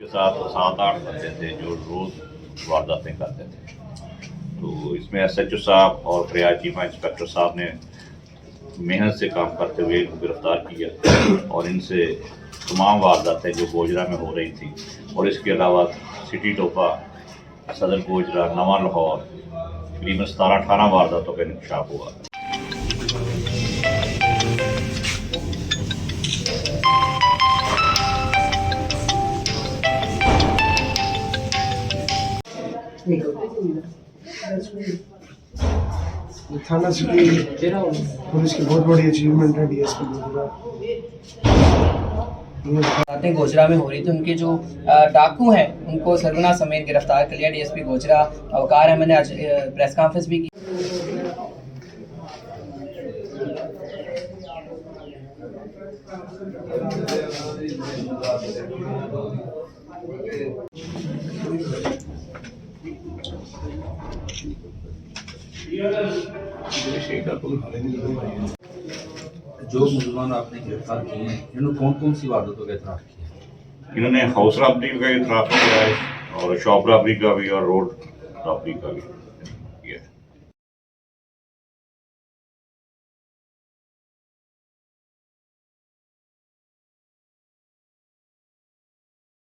के साथ 7-8 बंदे थे जो रोज़ वारदातें करते थे। तो इसमें एसएचओ साहब और रियायत चीमा इंस्पेक्टर साहब ने मेहनत से काम करते हुए इनको गिरफ्तार किया और इनसे तमाम वारदातें जो गोजरा में हो रही थी और इसके अलावा सिटी टोपा, सदर गोजरा, नवा लाहौर तकरीबन 17-18 वारदातों का इंकशाफ हुआ। थाना सिटी पुलिस की बहुत बड़ी अचीवमेंट है डीएसपी गोजरा। बातें गोजरा में हो रही थी, उनके जो डाकू हैं उनको सरगुना समेत गिरफ्तार कर लिया डीएसपी गोजरा। अवकार अहमद ने आज प्रेस कॉन्फ्रेंस भी की। जो मुसलमान आपने गिरफ्तार किए हैं इन्होंने कौन कौन सी वारदातों का इतराफ़ किया? इन्होंने हाउस रॉबरी का इतराफ़ किया है और शॉप रॉबरी का भी और रोड रॉबरी का भी।